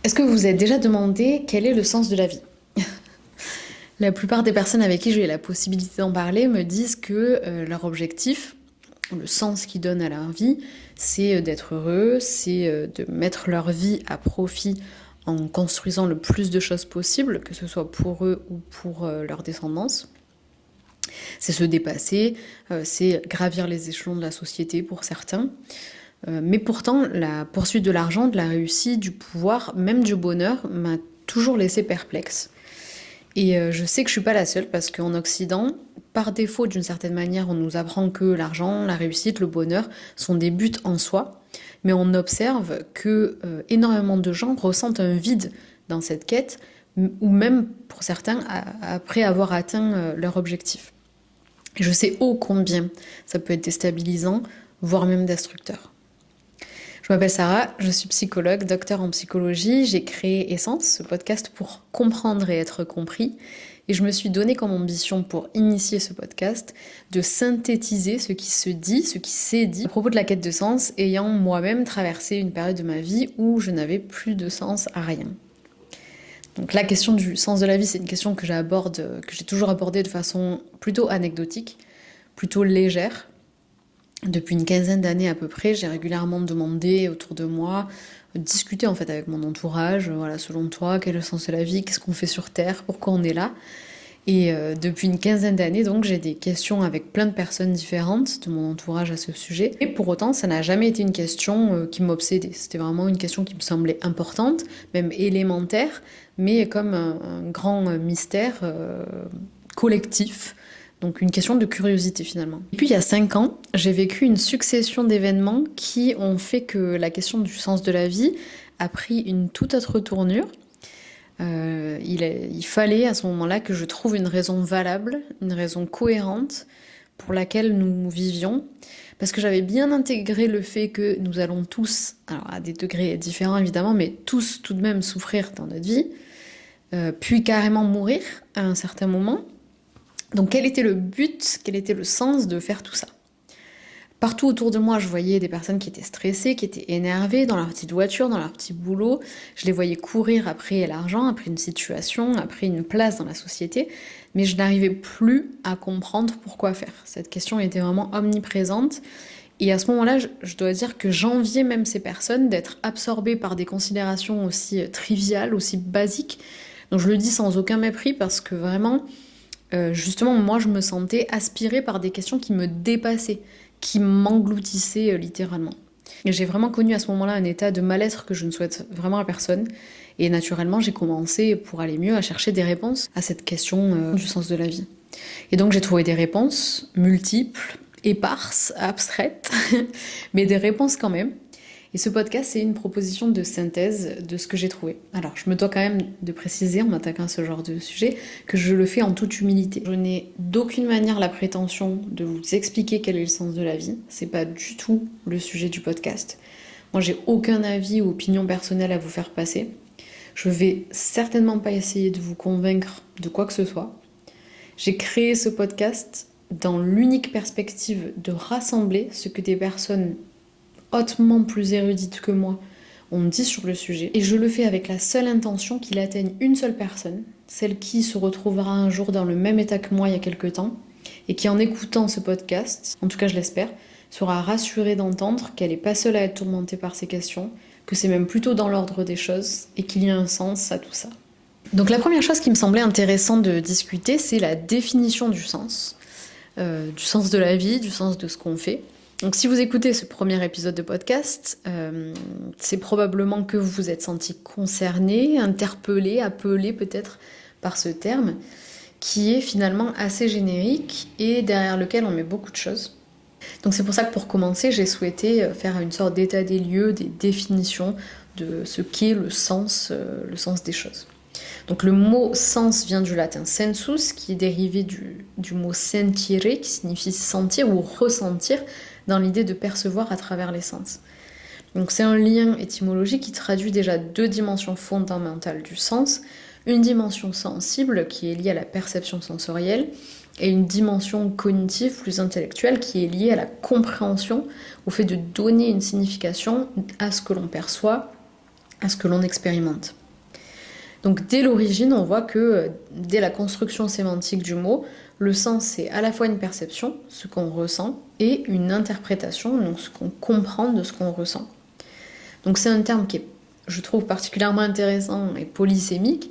Est-ce que vous vous êtes déjà demandé quel est le sens de la vie? La plupart des personnes avec qui j'ai la possibilité d'en parler me disent que leur objectif, le sens qu'ils donnent à leur vie, c'est d'être heureux, c'est de mettre leur vie à profit en construisant le plus de choses possible, que ce soit pour eux ou pour leur descendance. C'est se dépasser, c'est gravir les échelons de la société pour certains. Mais pourtant, la poursuite de l'argent, de la réussite, du pouvoir, même du bonheur, m'a toujours laissé perplexe. Et je sais que je suis pas la seule parce qu'en Occident, par défaut d'une certaine manière, on nous apprend que l'argent, la réussite, le bonheur sont des buts en soi. Mais on observe que énormément de gens ressentent un vide dans cette quête, ou même pour certains, après avoir atteint leur objectif. Et je sais ô combien ça peut être déstabilisant, voire même destructeur. Je m'appelle Sarah, je suis psychologue, docteur en psychologie. J'ai créé Essence, ce podcast pour comprendre et être compris. Et je me suis donné comme ambition pour initier ce podcast de synthétiser ce qui se dit, ce qui s'est dit à propos de la quête de sens, ayant moi-même traversé une période de ma vie où je n'avais plus de sens à rien. Donc la question du sens de la vie, c'est une question que j'ai toujours abordée de façon plutôt anecdotique, plutôt légère. Depuis une quinzaine d'années à peu près, j'ai régulièrement demandé autour de moi, discuté en fait avec mon entourage, voilà, selon toi, quel est le sens de la vie, qu'est-ce qu'on fait sur Terre, pourquoi on est là. Et depuis une quinzaine d'années, donc, j'ai des questions avec plein de personnes différentes de mon entourage à ce sujet. Et pour autant, ça n'a jamais été une question qui m'obsédait. C'était vraiment une question qui me semblait importante, même élémentaire, mais comme un grand mystère collectif. Donc une question de curiosité finalement. Et puis il y a 5 ans, j'ai vécu une succession d'événements qui ont fait que la question du sens de la vie a pris une toute autre tournure. Il fallait à ce moment-là que je trouve une raison valable, une raison cohérente pour laquelle nous vivions. Parce que j'avais bien intégré le fait que nous allons tous, alors à des degrés différents évidemment, mais tous tout de même souffrir dans notre vie, puis carrément mourir à un certain moment. Donc quel était le but, quel était le sens de faire tout ça? Partout autour de moi, je voyais des personnes qui étaient stressées, qui étaient énervées dans leur petite voiture, dans leur petit boulot. Je les voyais courir après l'argent, après une situation, après une place dans la société, mais je n'arrivais plus à comprendre pourquoi faire. Cette question était vraiment omniprésente. Et à ce moment-là, je dois dire que j'enviais même ces personnes d'être absorbées par des considérations aussi triviales, aussi basiques. Donc je le dis sans aucun mépris parce que vraiment... justement, moi, je me sentais aspirée par des questions qui me dépassaient, qui m'engloutissaient littéralement. Et j'ai vraiment connu à ce moment-là un état de mal-être que je ne souhaite vraiment à personne. Et naturellement, j'ai commencé, pour aller mieux, à chercher des réponses à cette question du sens de la vie. Et donc, j'ai trouvé des réponses multiples, éparses, abstraites, mais des réponses quand même. Et ce podcast, c'est une proposition de synthèse de ce que j'ai trouvé. Alors, je me dois quand même de préciser, en m'attaquant à ce genre de sujet, que je le fais en toute humilité. Je n'ai d'aucune manière la prétention de vous expliquer quel est le sens de la vie. C'est pas du tout le sujet du podcast. Moi, j'ai aucun avis ou opinion personnelle à vous faire passer. Je vais certainement pas essayer de vous convaincre de quoi que ce soit. J'ai créé ce podcast dans l'unique perspective de rassembler ce que des personnes hautement plus érudite que moi ont dit sur le sujet, et je le fais avec la seule intention qu'il atteigne une seule personne, celle qui se retrouvera un jour dans le même état que moi il y a quelques temps, et qui en écoutant ce podcast, en tout cas je l'espère, sera rassurée d'entendre qu'elle n'est pas seule à être tourmentée par ces questions, que c'est même plutôt dans l'ordre des choses, et qu'il y a un sens à tout ça. Donc la première chose qui me semblait intéressante de discuter, c'est la définition du sens de la vie, du sens de ce qu'on fait. Donc si vous écoutez ce premier épisode de podcast, c'est probablement que vous vous êtes senti concerné, interpellé, appelé peut-être par ce terme, qui est finalement assez générique et derrière lequel on met beaucoup de choses. Donc c'est pour ça que pour commencer, j'ai souhaité faire une sorte d'état des lieux, des définitions de ce qu'est le sens des choses. Donc le mot sens vient du latin sensus, qui est dérivé du mot sentire, qui signifie sentir ou ressentir, dans l'idée de percevoir à travers les sens. Donc c'est un lien étymologique qui traduit déjà 2 dimensions fondamentales du sens, une dimension sensible qui est liée à la perception sensorielle, et une dimension cognitive plus intellectuelle qui est liée à la compréhension, au fait de donner une signification à ce que l'on perçoit, à ce que l'on expérimente. Donc dès l'origine, on voit que dès la construction sémantique du mot, le sens c'est à la fois une perception, ce qu'on ressent, et une interprétation, donc ce qu'on comprend de ce qu'on ressent. Donc c'est un terme qui est, je trouve, particulièrement intéressant et polysémique,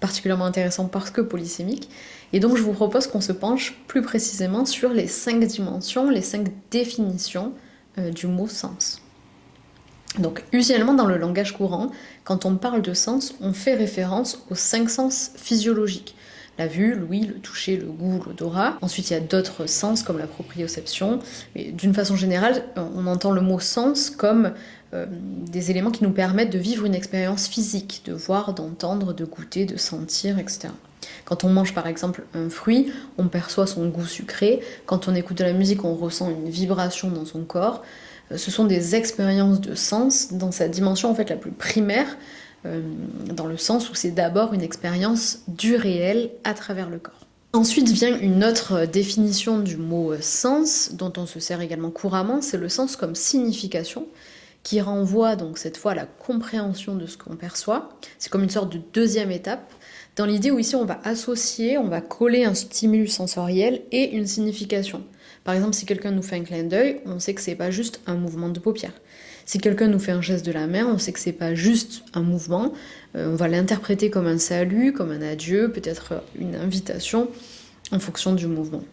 particulièrement intéressant parce que polysémique, et donc je vous propose qu'on se penche plus précisément sur les 5 dimensions, les 5 définitions du mot sens. Donc usuellement dans le langage courant, quand on parle de sens, on fait référence aux 5 sens physiologiques. La vue, l'ouïe, le toucher, le goût, l'odorat. Ensuite, il y a d'autres sens comme la proprioception. Mais d'une façon générale, on entend le mot sens comme des éléments qui nous permettent de vivre une expérience physique, de voir, d'entendre, de goûter, de sentir, etc. Quand on mange par exemple un fruit, on perçoit son goût sucré. Quand on écoute de la musique, on ressent une vibration dans son corps. Ce sont des expériences de sens dans sa dimension en fait la plus primaire, dans le sens où c'est d'abord une expérience du réel à travers le corps. Ensuite vient une autre définition du mot sens, dont on se sert également couramment, c'est le sens comme signification, qui renvoie donc cette fois à la compréhension de ce qu'on perçoit. C'est comme une sorte de deuxième étape, dans l'idée où ici on va associer, on va coller un stimulus sensoriel et une signification. Par exemple, si quelqu'un nous fait un clin d'œil, on sait que c'est pas juste un mouvement de paupières. Si quelqu'un nous fait un geste de la main, on sait que c'est pas juste un mouvement, on va l'interpréter comme un salut, comme un adieu, peut-être une invitation, en fonction du mouvement.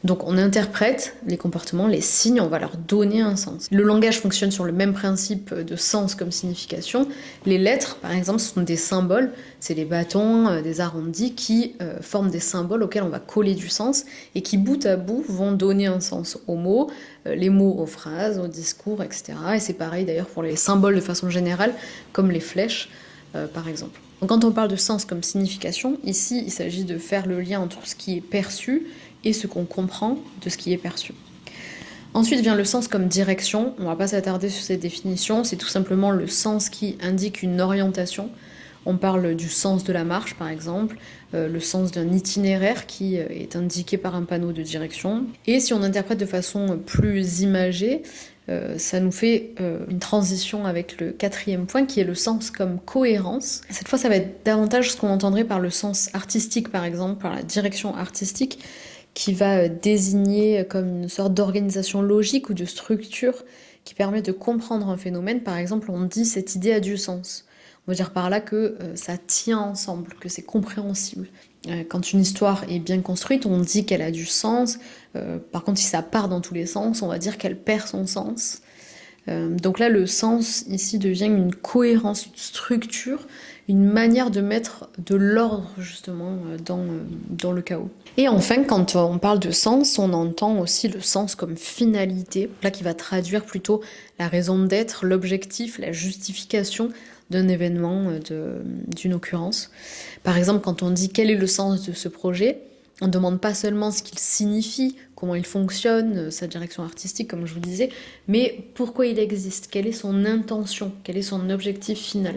Donc on interprète les comportements, les signes, on va leur donner un sens. Le langage fonctionne sur le même principe de sens comme signification. Les lettres, par exemple, ce sont des symboles, c'est les bâtons, des arrondis qui forment des symboles auxquels on va coller du sens et qui, bout à bout, vont donner un sens aux mots, les mots aux phrases, aux discours, etc. Et c'est pareil d'ailleurs pour les symboles de façon générale, comme les flèches, par exemple. Donc quand on parle de sens comme signification, ici il s'agit de faire le lien entre ce qui est perçu et ce qu'on comprend de ce qui est perçu. Ensuite vient le sens comme direction. On ne va pas s'attarder sur cette définition, c'est tout simplement le sens qui indique une orientation. On parle du sens de la marche par exemple, le sens d'un itinéraire qui est indiqué par un panneau de direction. Et si on interprète de façon plus imagée, ça nous fait une transition avec le 4e point qui est le sens comme cohérence. Cette fois ça va être davantage ce qu'on entendrait par le sens artistique par exemple, par la direction artistique, qui va désigner comme une sorte d'organisation logique ou de structure qui permet de comprendre un phénomène. Par exemple, on dit cette idée a du sens. On va dire par là que ça tient ensemble, que c'est compréhensible. Quand une histoire est bien construite, on dit qu'elle a du sens. Par contre, si ça part dans tous les sens, on va dire qu'elle perd son sens. Donc là, le sens ici devient une cohérence, une structure, une manière de mettre de l'ordre justement dans le chaos. Et enfin, quand on parle de sens, on entend aussi le sens comme finalité, là qui va traduire plutôt la raison d'être, l'objectif, la justification d'un événement, d'une occurrence. Par exemple, quand on dit quel est le sens de ce projet, on ne demande pas seulement ce qu'il signifie, comment il fonctionne, sa direction artistique, comme je vous disais, mais pourquoi il existe, quelle est son intention, quel est son objectif final.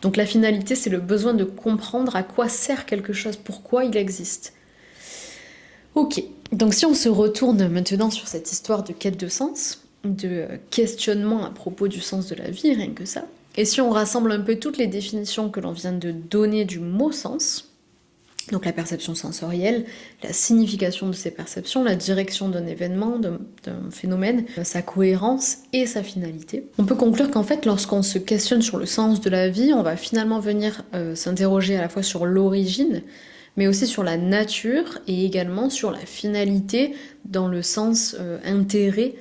Donc la finalité, c'est le besoin de comprendre à quoi sert quelque chose, pourquoi il existe. Ok, donc si on se retourne maintenant sur cette histoire de quête de sens, de questionnement à propos du sens de la vie, rien que ça, et si on rassemble un peu toutes les définitions que l'on vient de donner du mot sens, donc la perception sensorielle, la signification de ces perceptions, la direction d'un événement, d'un phénomène, sa cohérence et sa finalité. On peut conclure qu'en fait, lorsqu'on se questionne sur le sens de la vie, on va finalement venir s'interroger à la fois sur l'origine, mais aussi sur la nature et également sur la finalité dans le sens intérêt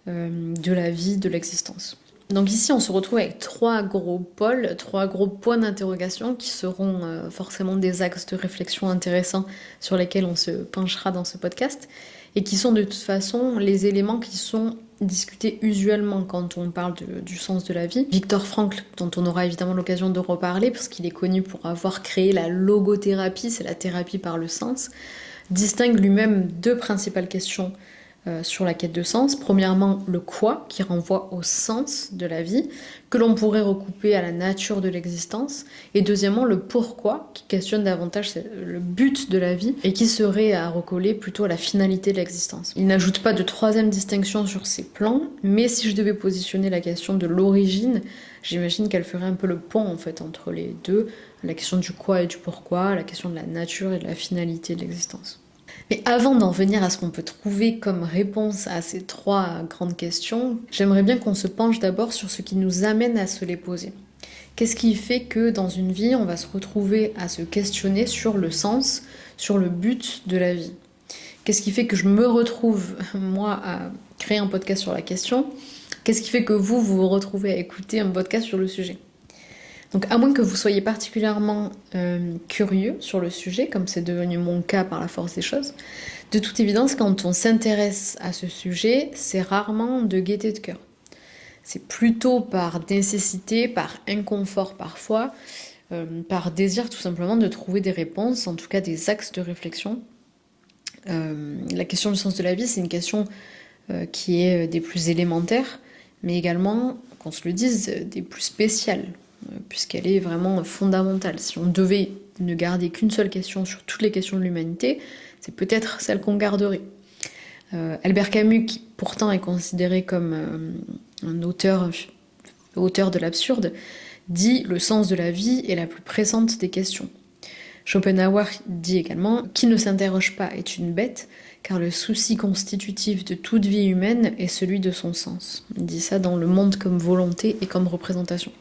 de la vie, de l'existence. Donc ici, on se retrouve avec 3 gros pôles, 3 gros points d'interrogation qui seront forcément des axes de réflexion intéressants sur lesquels on se penchera dans ce podcast et qui sont de toute façon les éléments qui sont discutés usuellement quand on parle du sens de la vie. Viktor Frankl, dont on aura évidemment l'occasion de reparler parce qu'il est connu pour avoir créé la logothérapie, c'est la thérapie par le sens, distingue lui-même 2 principales questions sur la quête de sens. Premièrement, le quoi, qui renvoie au sens de la vie, que l'on pourrait recouper à la nature de l'existence. Et deuxièmement, le pourquoi, qui questionne davantage le but de la vie et qui serait à recoller plutôt à la finalité de l'existence. Il n'ajoute pas de troisième distinction sur ces plans, mais si je devais positionner la question de l'origine, j'imagine qu'elle ferait un peu le pont en fait entre les deux, la question du quoi et du pourquoi, la question de la nature et de la finalité de l'existence. Mais avant d'en venir à ce qu'on peut trouver comme réponse à ces trois grandes questions, j'aimerais bien qu'on se penche d'abord sur ce qui nous amène à se les poser. Qu'est-ce qui fait que dans une vie, on va se retrouver à se questionner sur le sens, sur le but de la vie? Qu'est-ce qui fait que je me retrouve, moi, à créer un podcast sur la question? Qu'est-ce qui fait que vous vous retrouvez à écouter un podcast sur le sujet? Donc à moins que vous soyez particulièrement curieux sur le sujet, comme c'est devenu mon cas par la force des choses, de toute évidence, quand on s'intéresse à ce sujet, c'est rarement de gaieté de cœur. C'est plutôt par nécessité, par inconfort parfois, par désir tout simplement de trouver des réponses, en tout cas des axes de réflexion. La question du sens de la vie, c'est une question qui est des plus élémentaires, mais également, qu'on se le dise, des plus spéciales, puisqu'elle est vraiment fondamentale. Si on devait ne garder qu'une seule question sur toutes les questions de l'humanité, c'est peut-être celle qu'on garderait. Albert Camus, qui pourtant est considéré comme un auteur de l'absurde, dit « Le sens de la vie est la plus pressante des questions ». Schopenhauer dit également « Qui ne s'interroge pas est une bête, car le souci constitutif de toute vie humaine est celui de son sens ». Il dit ça dans Le Monde comme volonté et comme représentation.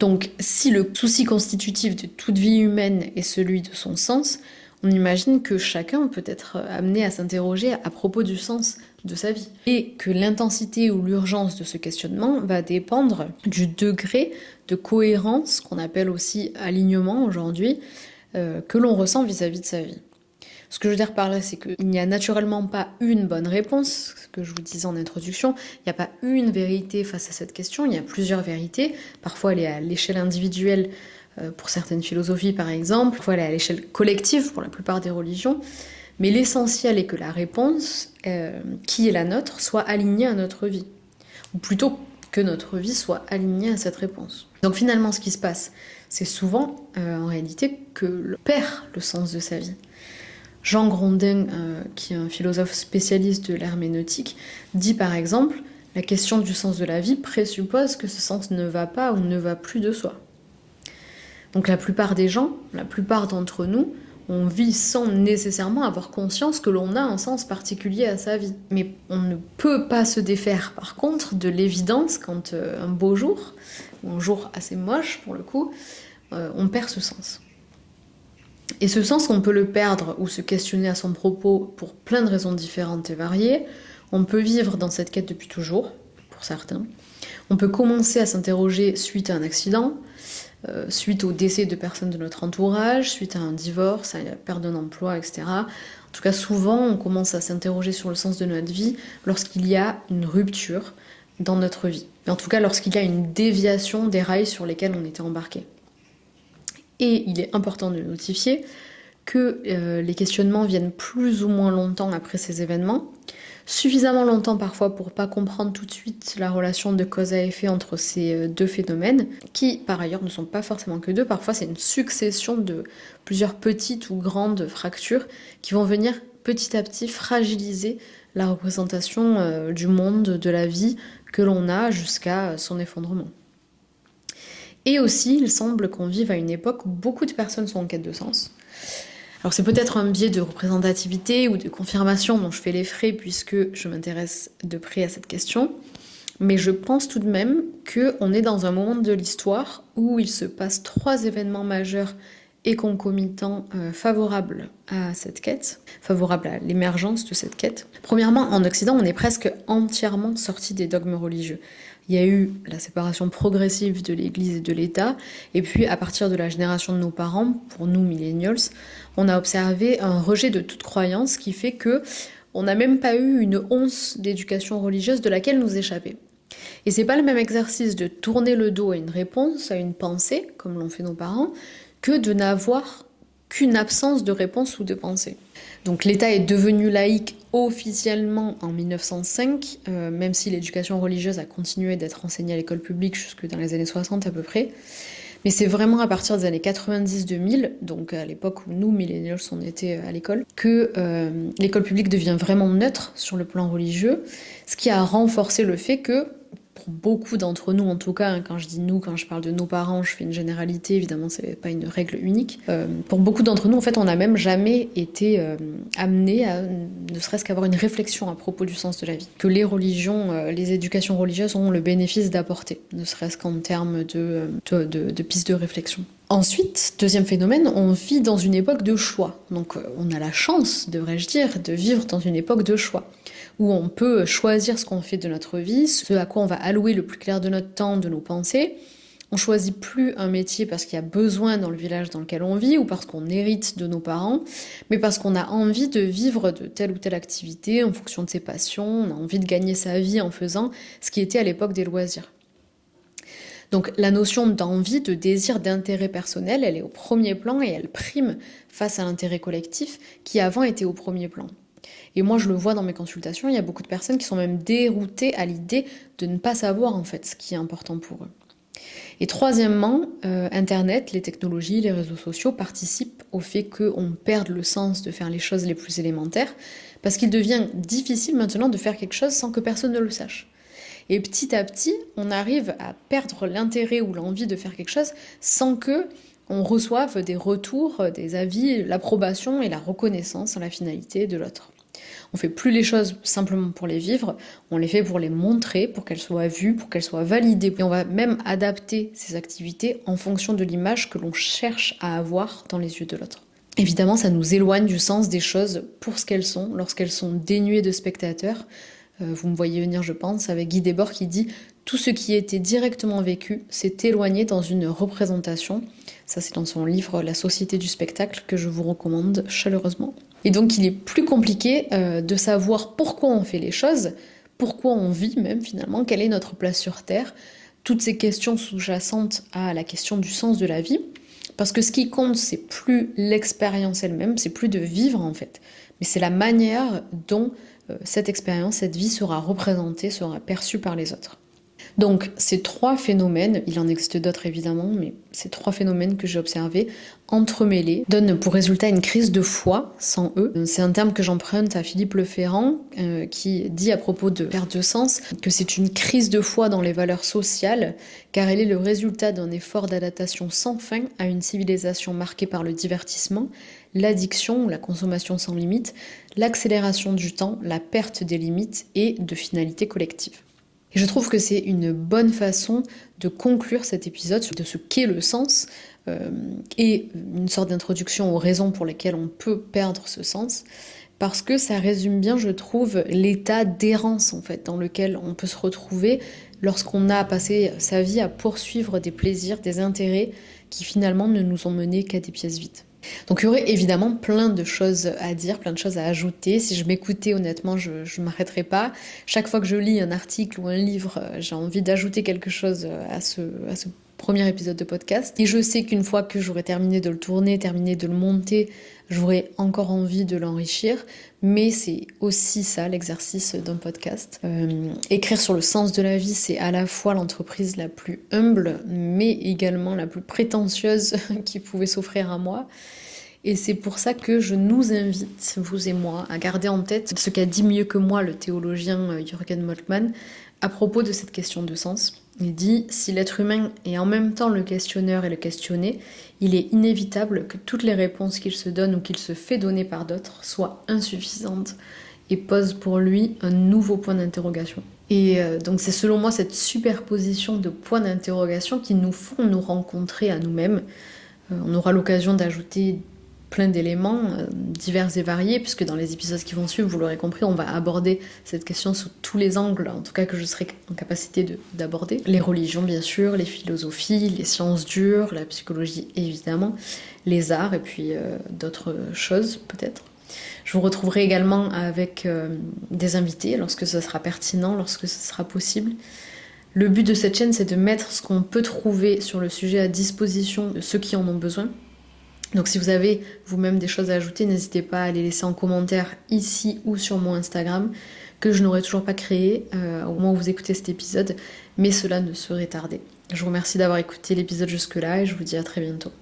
Donc, si le souci constitutif de toute vie humaine est celui de son sens, on imagine que chacun peut être amené à s'interroger à propos du sens de sa vie. Et que l'intensité ou l'urgence de ce questionnement va dépendre du degré de cohérence, qu'on appelle aussi alignement aujourd'hui, que l'on ressent vis-à-vis de sa vie. Ce que je veux dire par là, c'est qu'il n'y a naturellement pas une bonne réponse, ce que je vous disais en introduction, il n'y a pas une vérité face à cette question, il y a plusieurs vérités. Parfois elle est à l'échelle individuelle pour certaines philosophies par exemple, parfois elle est à l'échelle collective pour la plupart des religions, mais l'essentiel est que la réponse, qui est la nôtre, soit alignée à notre vie. Ou plutôt que notre vie soit alignée à cette réponse. Donc finalement ce qui se passe, c'est souvent en réalité que l'on perd le sens de sa vie. Jean Grondin, qui est un philosophe spécialiste de l'herméneutique, dit par exemple « La question du sens de la vie présuppose que ce sens ne va pas ou ne va plus de soi ». Donc la plupart des gens, la plupart d'entre nous, on vit sans nécessairement avoir conscience que l'on a un sens particulier à sa vie. Mais on ne peut pas se défaire par contre de l'évidence quand un beau jour, ou un jour assez moche pour le coup, on perd ce sens. Et ce sens, on peut le perdre ou se questionner à son propos pour plein de raisons différentes et variées. On peut vivre dans cette quête depuis toujours, pour certains. On peut commencer à s'interroger suite à un accident, suite au décès de personnes de notre entourage, suite à un divorce, à la perte d'un emploi, etc. En tout cas, souvent, on commence à s'interroger sur le sens de notre vie lorsqu'il y a une rupture dans notre vie. Mais en tout cas, lorsqu'il y a une déviation des rails sur lesquels on était embarqué. Et il est important de notifier que les questionnements viennent plus ou moins longtemps après ces événements, suffisamment longtemps parfois pour pas comprendre tout de suite la relation de cause à effet entre ces deux phénomènes, qui par ailleurs ne sont pas forcément que deux, parfois c'est une succession de plusieurs petites ou grandes fractures qui vont venir petit à petit fragiliser la représentation du monde, de la vie que l'on a jusqu'à son effondrement. Et aussi, il semble qu'on vive à une époque où beaucoup de personnes sont en quête de sens. Alors c'est peut-être un biais de représentativité ou de confirmation dont je fais les frais puisque je m'intéresse de près à cette question, mais je pense tout de même qu'on est dans un moment de l'histoire où il se passe 3 événements majeurs et concomitants favorables à cette quête, favorables à l'émergence de cette quête. Premièrement, en Occident, on est presque entièrement sorti des dogmes religieux. Il y a eu la séparation progressive de l'Église et de l'État, et puis à partir de la génération de nos parents, pour nous millennials, on a observé un rejet de toute croyance qui fait que on n'a même pas eu une once d'éducation religieuse de laquelle nous échapper. Et c'est pas le même exercice de tourner le dos à une réponse, à une pensée, comme l'ont fait nos parents, que de n'avoir qu'une absence de réponse ou de pensée. Donc l'État est devenu laïque officiellement en 1905, même si l'éducation religieuse a continué d'être enseignée à l'école publique jusque dans les années 60 à peu près. Mais c'est vraiment à partir des années 90-2000, donc à l'époque où nous, millennials, on était à l'école, que l'école publique devient vraiment neutre sur le plan religieux, ce qui a renforcé le fait que, pour beaucoup d'entre nous en tout cas, hein, quand je dis nous, quand je parle de nos parents, je fais une généralité, évidemment c'est pas une règle unique, pour beaucoup d'entre nous en fait on n'a même jamais été amené à ne serait-ce qu'avoir une réflexion à propos du sens de la vie, que les religions, les éducations religieuses ont le bénéfice d'apporter, ne serait-ce qu'en termes de pistes de réflexion. Ensuite, deuxième phénomène, on vit dans une époque de choix. Donc on a la chance, devrais-je dire, de vivre dans une époque de choix, où on peut choisir ce qu'on fait de notre vie, ce à quoi on va allouer le plus clair de notre temps, de nos pensées. On choisit plus un métier parce qu'il y a besoin dans le village dans lequel on vit, ou parce qu'on hérite de nos parents, mais parce qu'on a envie de vivre de telle ou telle activité en fonction de ses passions, on a envie de gagner sa vie en faisant ce qui était à l'époque des loisirs. Donc la notion d'envie, de désir, d'intérêt personnel, elle est au premier plan et elle prime face à l'intérêt collectif qui avant était au premier plan. Et moi je le vois dans mes consultations, il y a beaucoup de personnes qui sont même déroutées à l'idée de ne pas savoir en fait ce qui est important pour eux. Et troisièmement, Internet, les technologies, les réseaux sociaux participent au fait qu'on perde le sens de faire les choses les plus élémentaires, parce qu'il devient difficile maintenant de faire quelque chose sans que personne ne le sache. Et petit à petit, on arrive à perdre l'intérêt ou l'envie de faire quelque chose sans que on reçoive des retours, des avis, l'approbation et la reconnaissance en la finalité de l'autre. On fait plus les choses simplement pour les vivre, on les fait pour les montrer, pour qu'elles soient vues, pour qu'elles soient validées. Et on va même adapter ces activités en fonction de l'image que l'on cherche à avoir dans les yeux de l'autre. Évidemment, ça nous éloigne du sens des choses pour ce qu'elles sont, lorsqu'elles sont dénuées de spectateurs. Vous me voyez venir, je pense, avec Guy Debord qui dit « Tout ce qui était directement vécu s'est éloigné dans une représentation ». Ça, c'est dans son livre « La société du spectacle » que je vous recommande chaleureusement. Et donc, il est plus compliqué de savoir pourquoi on fait les choses, pourquoi on vit même finalement, quelle est notre place sur Terre, toutes ces questions sous-jacentes à la question du sens de la vie. Parce que ce qui compte, c'est plus l'expérience elle-même, c'est plus de vivre en fait, mais c'est la manière dont cette expérience, cette vie sera représentée, sera perçue par les autres. Donc ces trois phénomènes, il en existe d'autres évidemment, mais ces trois phénomènes que j'ai observés, entremêlés, donnent pour résultat une crise de foi sans eux. C'est un terme que j'emprunte à Philippe Leferrand, qui dit à propos de perte de sens que c'est une crise de foi dans les valeurs sociales, car elle est le résultat d'un effort d'adaptation sans fin à une civilisation marquée par le divertissement, l'addiction ou la consommation sans limite, l'accélération du temps, la perte des limites et de finalité collective. Et je trouve que c'est une bonne façon de conclure cet épisode de ce qu'est le sens et une sorte d'introduction aux raisons pour lesquelles on peut perdre ce sens, parce que ça résume bien, je trouve, l'état d'errance en fait dans lequel on peut se retrouver lorsqu'on a passé sa vie à poursuivre des plaisirs, des intérêts qui finalement ne nous ont menés qu'à des pièces vides. Donc il y aurait évidemment plein de choses à dire, plein de choses à ajouter. Si je m'écoutais honnêtement, je ne m'arrêterais pas. Chaque fois que je lis un article ou un livre, j'ai envie d'ajouter quelque chose à ce premier épisode de podcast. Et je sais qu'une fois que j'aurai terminé de le tourner, terminé de le monter, j'aurai encore envie de l'enrichir. Mais c'est aussi ça l'exercice d'un podcast. Écrire sur le sens de la vie, c'est à la fois l'entreprise la plus humble, mais également la plus prétentieuse qui pouvait s'offrir à moi. Et c'est pour ça que je nous invite, vous et moi, à garder en tête ce qu'a dit mieux que moi le théologien Jürgen Moltmann à propos de cette question de sens. Il dit « Si l'être humain est en même temps le questionneur et le questionné, il est inévitable que toutes les réponses qu'il se donne ou qu'il se fait donner par d'autres soient insuffisantes et posent pour lui un nouveau point d'interrogation. » Et donc c'est selon moi cette superposition de points d'interrogation qui nous font nous rencontrer à nous-mêmes. On aura l'occasion d'ajouter plein d'éléments divers et variés, puisque dans les épisodes qui vont suivre, vous l'aurez compris, on va aborder cette question sous tous les angles, en tout cas que je serai en capacité d'aborder. Les religions, bien sûr, les philosophies, les sciences dures, la psychologie, évidemment, les arts, et puis d'autres choses, peut-être. Je vous retrouverai également avec des invités, lorsque ce sera pertinent, lorsque ce sera possible. Le but de cette chaîne, c'est de mettre ce qu'on peut trouver sur le sujet à disposition de ceux qui en ont besoin, Donc si vous avez vous-même des choses à ajouter, n'hésitez pas à les laisser en commentaire ici ou sur mon Instagram, que je n'aurais toujours pas créé au moment où vous écoutez cet épisode, mais cela ne saurait tarder. Je vous remercie d'avoir écouté l'épisode jusque-là et je vous dis à très bientôt.